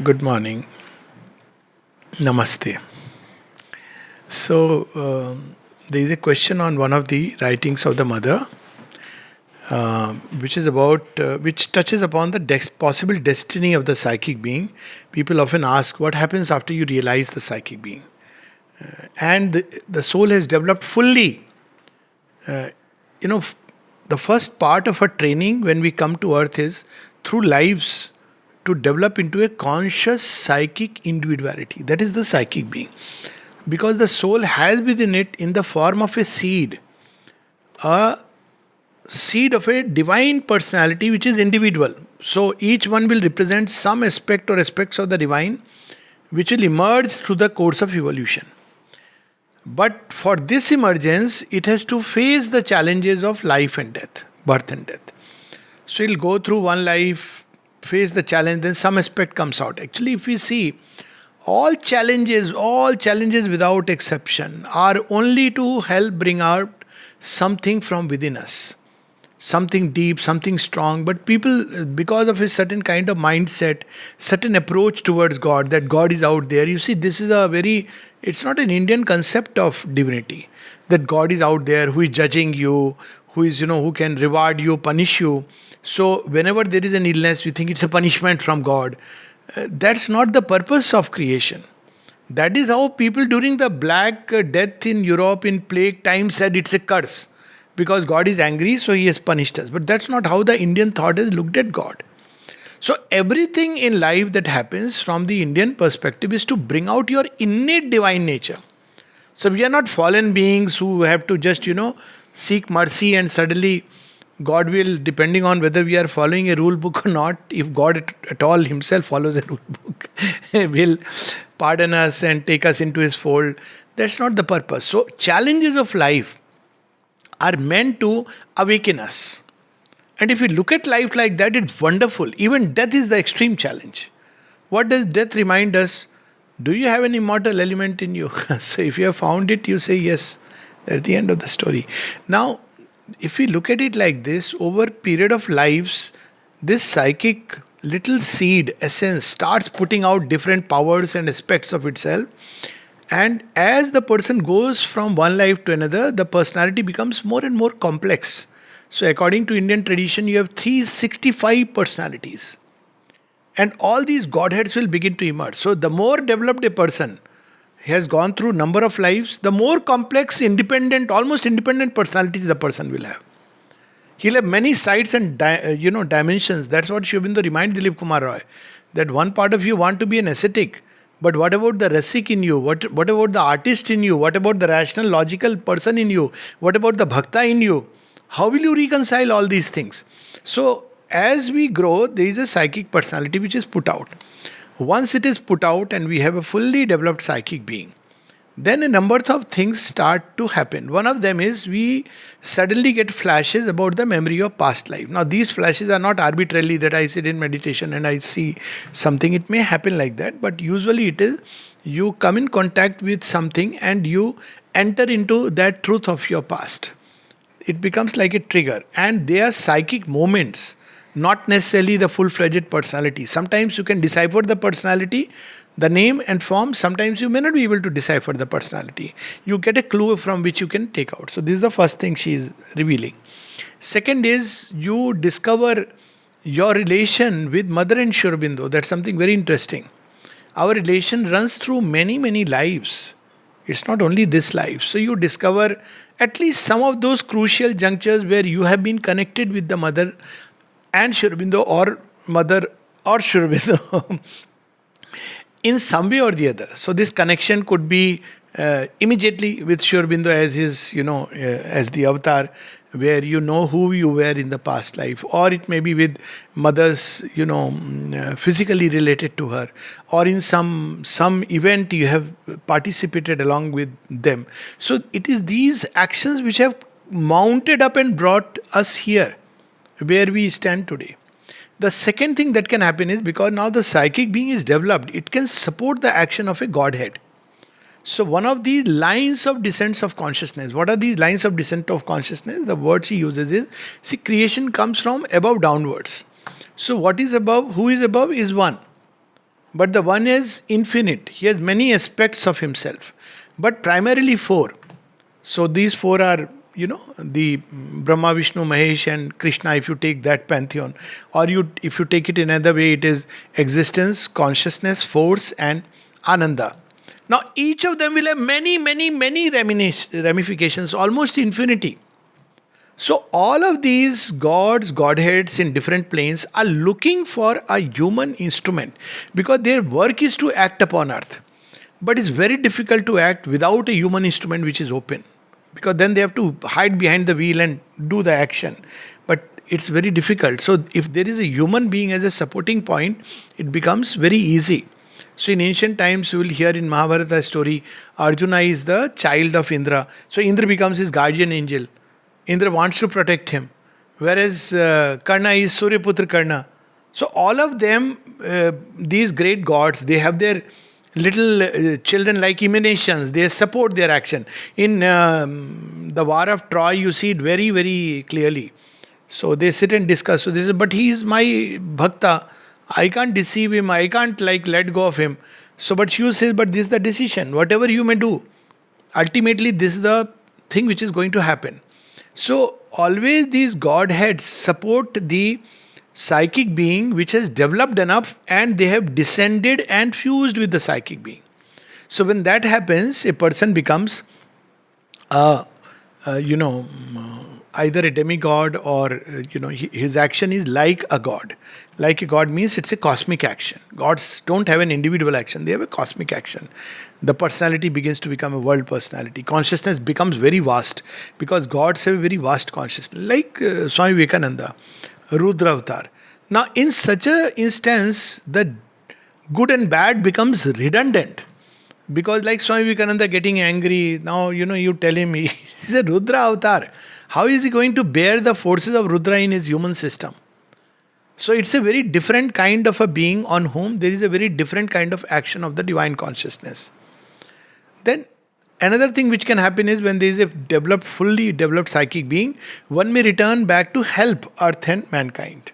Good morning. Namaste. So, there is a question on one of the writings of the mother, which touches upon the possible destiny of the psychic being. People often ask, what happens after you realize the psychic being? And the soul has developed fully. Uh, the first part of our training when we come to earth is through lives to develop into a conscious psychic individuality. That is the psychic being. Because the soul has within it, in the form of a seed of a divine personality which is individual. So each one will represent some aspect or aspects of the divine which will emerge through the course of evolution. But for this emergence, it has to face the challenges of life and death, birth and death. So it'll go through one life, face the challenge, then some aspect comes out. Actually, if we see, all challenges without exception are only to help bring out something from within us, something deep, something strong. But people, because of a certain kind of mindset, certain approach towards God, that God is out there. You see, this is it's not an Indian concept of divinity, that God is out there who is judging you, who can reward you, punish you. So whenever there is an illness, we think it's a punishment from God. That's not the purpose of creation. That is how people during the Black Death in Europe in plague time said it's a curse because God is angry, so He has punished us. But that's not how the Indian thought has looked at God. So everything in life that happens from the Indian perspective is to bring out your innate divine nature. So we are not fallen beings who have to just, seek mercy and suddenly God will, depending on whether we are following a rule book or not, if God at all Himself follows a rule book, will pardon us and take us into His fold. That's not the purpose. So challenges of life are meant to awaken us. And if we look at life like that, it's wonderful. Even death is the extreme challenge. What does death remind us? Do you have an immortal element in you? So if you have found it, you say yes. That's the end of the story. Now, if we look at it like this, over a period of lives, this psychic little seed essence starts putting out different powers and aspects of itself. And as the person goes from one life to another, the personality becomes more and more complex. So according to Indian tradition, you have 365 personalities. And all these godheads will begin to emerge. So the more developed a person has gone through number of lives, the more complex, independent, almost independent personalities the person will have. He'll have many sides and dimensions. That's what Sri Aurobindo reminds Dilip Kumar Roy. That one part of you want to be an ascetic, but what about the rasik in you? What about the artist in you? What about the rational, logical person in you? What about the bhakta in you? How will you reconcile all these things? So, as we grow, there is a psychic personality which is put out. Once it is put out and we have a fully developed psychic being, then a number of things start to happen. One of them is we suddenly get flashes about the memory of past life. Now, these flashes are not arbitrarily that I sit in meditation and I see something. It may happen like that, but usually it is you come in contact with something and you enter into that truth of your past. It becomes like a trigger, and they are psychic moments, not necessarily the full-fledged personality. Sometimes you can decipher the personality, the name and form. Sometimes you may not be able to decipher the personality. You get a clue from which you can take out. So this is the first thing she is revealing. Second is you discover your relation with Mother and Sri Aurobindo. That's something very interesting. Our relation runs through many, many lives. It's not only this life. So you discover at least some of those crucial junctures where you have been connected with the Mother and Sri Aurobindo, or Mother or Sri Aurobindo in some way or the other. So this connection could be immediately with Sri Aurobindo as his, as the avatar, where you know who you were in the past life, or it may be with mothers, physically related to her, or in some event you have participated along with them. So it is these actions which have mounted up and brought us here, where we stand today. The second thing that can happen is, because now the psychic being is developed, it can support the action of a godhead. So one of these lines of descents of consciousness, what are these lines of descent of consciousness? The words he uses is, see, creation comes from above downwards. So what is above, who is above is one. But the one is infinite. He has many aspects of himself, but primarily four. So these four are, the Brahma, Vishnu, Mahesh, and Krishna. If you take that pantheon, or if you take it in another way, it is existence, consciousness, force, and Ananda. Now, each of them will have many, many, many ramifications, almost infinity. So, all of these gods, godheads in different planes are looking for a human instrument because their work is to act upon earth. But it's very difficult to act without a human instrument which is open, because then they have to hide behind the wheel and do the action. But it's very difficult. So, if there is a human being as a supporting point, it becomes very easy. So, in ancient times, you will hear in Mahabharata story, Arjuna is the child of Indra. So, Indra becomes his guardian angel. Indra wants to protect him. Whereas Karna is Suryaputra Karna. So all of them, these great gods, they have their little children like emanations. They support their action. In the War of Troy, you see it very, very clearly. So they sit and discuss. So they say, but he is my bhakta. I can't deceive him. I can't let go of him. So but Shiva says, but this is the decision. Whatever you may do, ultimately this is the thing which is going to happen. So, always these godheads support the psychic being which has developed enough and they have descended and fused with the psychic being. So, when that happens, a person becomes, uh, either a demigod or, his action is like a god. Like a god means it's a cosmic action. Gods don't have an individual action, they have a cosmic action. The personality begins to become a world personality. Consciousness becomes very vast because gods have a very vast consciousness. Like Swami Vivekananda, Rudra Avatar. Now, in such a instance, the good and bad becomes redundant. Because like Swami Vivekananda getting angry, now you tell him he's a Rudra Avatar. How is he going to bear the forces of Rudra in his human system? So it's a very different kind of a being on whom there is a very different kind of action of the divine consciousness. Then another thing which can happen is when there is a fully developed psychic being, one may return back to help earth and mankind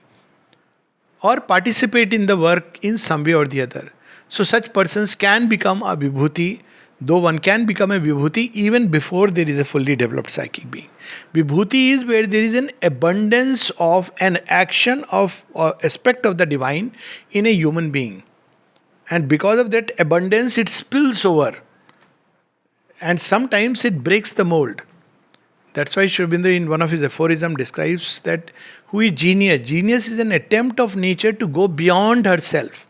or participate in the work in some way or the other. So such persons can become a vibhuti, though one can become a vibhuti even before there is a fully developed psychic being. Vibhuti is where there is an abundance of an action of or aspect of the divine in a human being. And because of that abundance, it spills over. And sometimes it breaks the mold. That's why Sri Aurobindo in one of his aphorisms describes that who is genius? Genius is an attempt of nature to go beyond herself.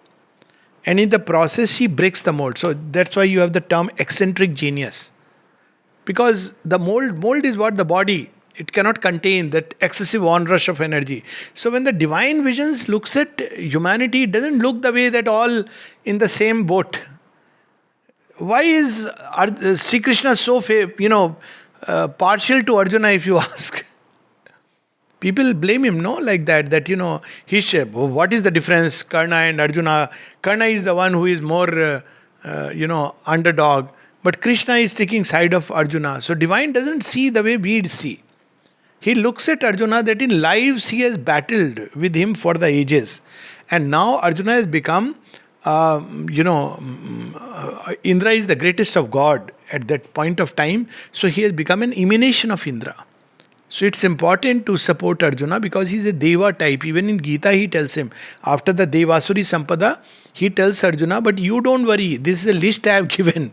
And in the process, she breaks the mold. So that's why you have the term eccentric genius. Because the mold is what the body, it cannot contain that excessive onrush of energy. So when the divine visions looks at humanity, it doesn't look the way that all in the same boat. Why is Sri Krishna so partial to Arjuna, if you ask? People blame him, no, like that, what is the difference, Karna and Arjuna? Karna is the one who is more, underdog. But Krishna is taking side of Arjuna. So divine doesn't see the way we see. He looks at Arjuna that in lives he has battled with him for the ages. And now Arjuna has become, Indra is the greatest of God at that point of time. So he has become an emanation of Indra. So it's important to support Arjuna because he's a Deva type. Even in Gita he tells him, after the Devasuri Sampada, he tells Arjuna, but you don't worry, this is a list I have given.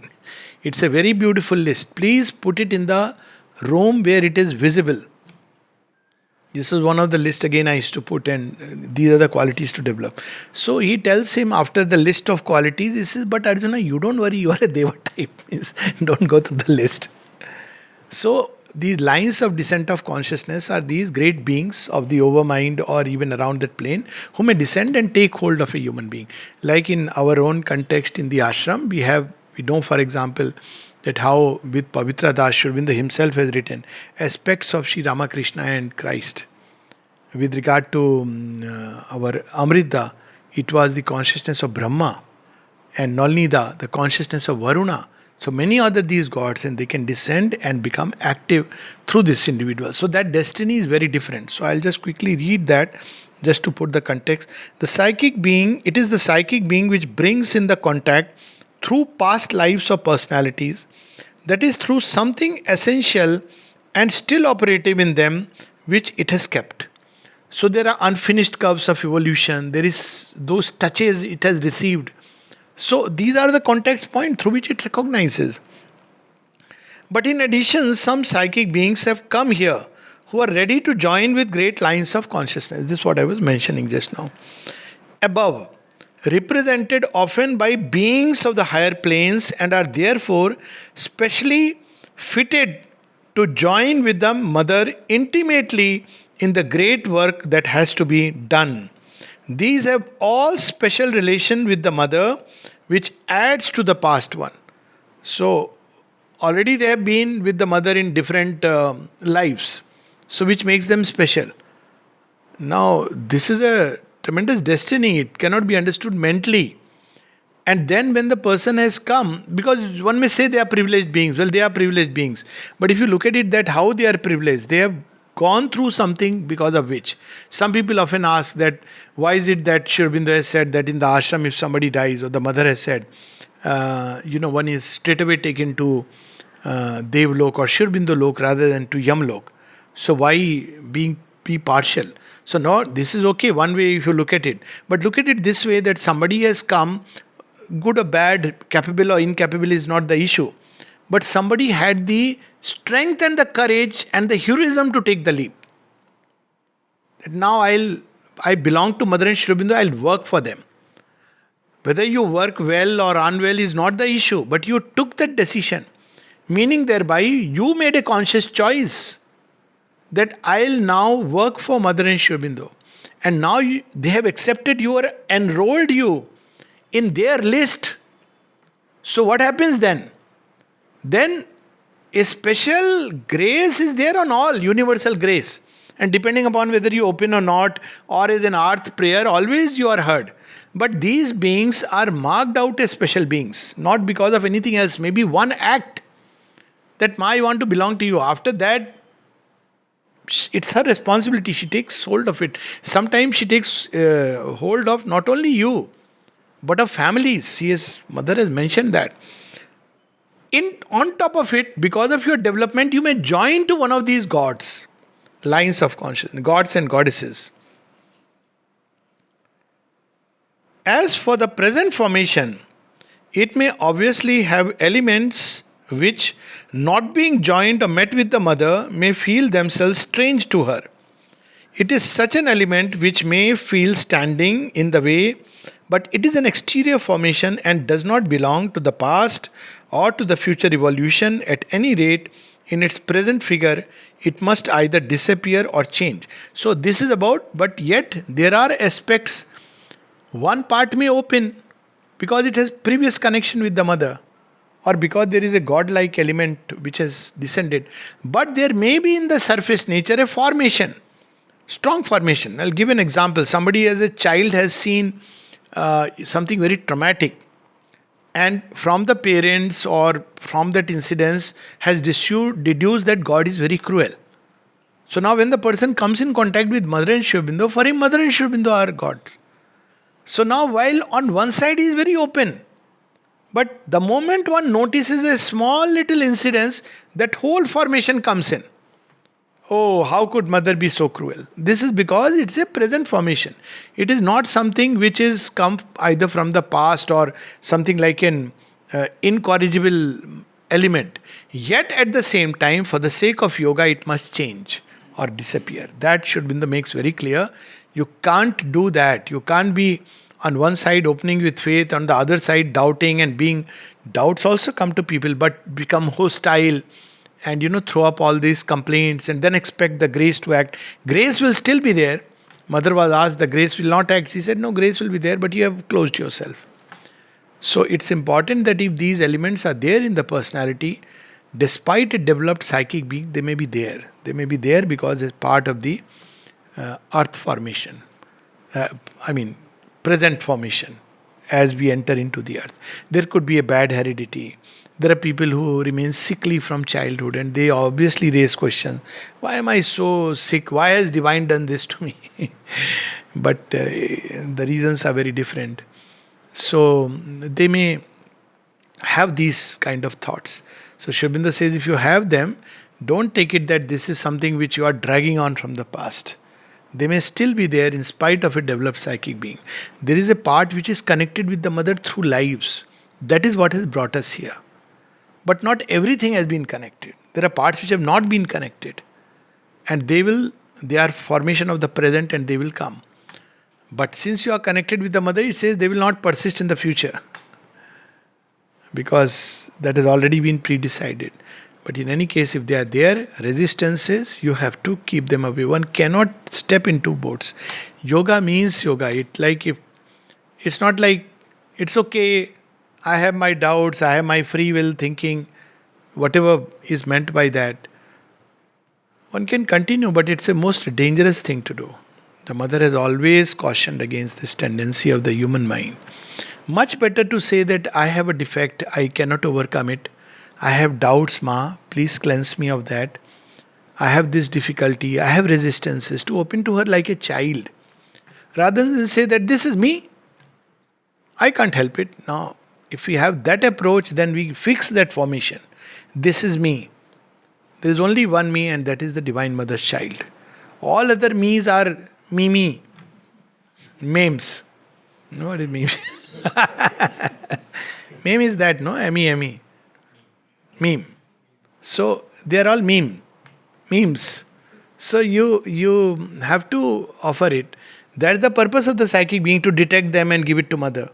It's a very beautiful list. Please put it in the room where it is visible. This is one of the lists again I used to put, and these are the qualities to develop. So he tells him after the list of qualities, he says, but Arjuna, you don't worry, you are a Deva type. Don't go through the list. So these lines of descent of consciousness are these great beings of the overmind or even around that plane who may descend and take hold of a human being. Like in our own context in the ashram, we know, for example, that how with Pavitra Das, Sri Aurobindo himself has written aspects of Sri Ramakrishna and Christ. With regard to our Amrita, it was the consciousness of Brahma, and Nalnida, the consciousness of Varuna. So many other these gods, and they can descend and become active through this individual. So that destiny is very different. So I'll just quickly read that Just to put the context, the psychic being, it is the psychic being which brings in the contact through past lives or personalities, that is, through something essential and still operative in them which it has kept. So there are unfinished curves of evolution, there is those touches it has received. So these are the context point through which it recognizes. But in addition, some psychic beings have come here who are ready to join with great lines of consciousness. This is what I was mentioning just now. Above, represented often by beings of the higher planes, and are therefore specially fitted to join with the mother intimately in the great work that has to be done. These have all special relation with the mother, which adds to the past one. So, already they have been with the mother in different lives, so which makes them special. Now, this is a tremendous destiny, it cannot be understood mentally. And then, when the person has come, because one may say they are privileged beings, well, they are privileged beings. But if you look at it, that how they are privileged, they have gone through something because of which. Some people often ask that why is it that Sri Aurobindo has said that in the ashram, if somebody dies, or the mother has said, one is straight away taken to Devlok or Sri Aurobindo Lok rather than to Yamlok. So why be partial? So no, this is okay, one way if you look at it. But look at it this way, that somebody has come, good or bad, capable or incapable is not the issue. But somebody had the strength and the courage and the heroism to take the leap. That now I belong to Mother and Sri Aurobindo, I'll work for them. Whether you work well or unwell is not the issue, but you took that decision. Meaning thereby, you made a conscious choice that I'll now work for Mother and Sri Aurobindo. And now they have accepted you or enrolled you in their list. So what happens then? Then a special grace is there on all, universal grace. And depending upon whether you open or not, or as an earth prayer, always you are heard. But these beings are marked out as special beings, not because of anything else. Maybe one act that I want to belong to you. After that, it's her responsibility. She takes hold of it. Sometimes she takes hold of not only you, but of families. Mother has mentioned that. On top of it, because of your development, you may join to one of these gods, lines of consciousness, gods and goddesses. As for the present formation, it may obviously have elements which, not being joined or met with the mother, may feel themselves strange to her. It is such an element which may feel standing in the way, but it is an exterior formation and does not belong to the past or to the future evolution. At any rate, in its present figure, it must either disappear or change. So this is about, but yet there are aspects. One part may open because it has previous connection with the mother, or because there is a godlike element which has descended. But there may be in the surface nature a formation, strong formation. I'll give an example. Somebody as a child has seen something very traumatic, and from the parents or from that incidence has deduced that God is very cruel. So now when the person comes in contact with Mother and Sri Aurobindo, for him Mother and Sri Aurobindo are gods. So now while on one side he is very open, but the moment one notices a small little incidence, that whole formation comes in. Oh, how could mother be so cruel? This is because it's a present formation. It is not something which is come either from the past or something like an incorrigible element. Yet at the same time, for the sake of yoga, it must change or disappear. That Sri Aurobindo makes very clear. You can't do that. You can't be on one side opening with faith, on the other side doubting and being. Doubts also come to people, but become hostile and throw up all these complaints and then expect the grace to act. Grace will still be there. Mother was asked, the grace will not act. She said, no, grace will be there, but you have closed yourself. So it's important that if these elements are there in the personality, despite a developed psychic being, they may be there. They may be there because it's part of the earth formation. Present formation as we enter into the earth. There could be a bad heredity. There are people who remain sickly from childhood and they obviously raise questions. Why am I so sick? Why has divine done this to me? But the reasons are very different. So they may have these kind of thoughts. So Sri Aurobindo says if you have them, don't take it that this is something which you are dragging on from the past. They may still be there in spite of a developed psychic being. There is a part which is connected with the mother through lives. That is what has brought us here. But not everything has been connected. There are parts which have not been connected. And they are formation of the present and they will come. But since you are connected with the mother, it says they will not persist in the future. Because that has already been pre-decided. But in any case, if they are there, resistances, you have to keep them away. One cannot step in two boats. Yoga means yoga. It's not like it's okay, I have my doubts, I have my free will thinking, whatever is meant by that. One can continue, but it's a most dangerous thing to do. The mother has always cautioned against this tendency of the human mind. Much better to say that I have a defect, I cannot overcome it. I have doubts, Ma, please cleanse me of that. I have this difficulty, I have resistances, to open to her like a child. Rather than say that this is me, I can't help it. Now, if we have that approach, then we fix that formation. This is me. There is only one me, and that is the Divine Mother's child. All other me's are me. Memes. You know what it means? Meme is that, no? M-E-M-E. Meme. So they are all memes. So you have to offer it. That's the purpose of the psychic being, to detect them and give it to mother.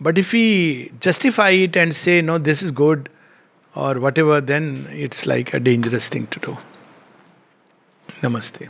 But if we justify it and say, no, this is good or whatever, then it's like a dangerous thing to do. Namaste.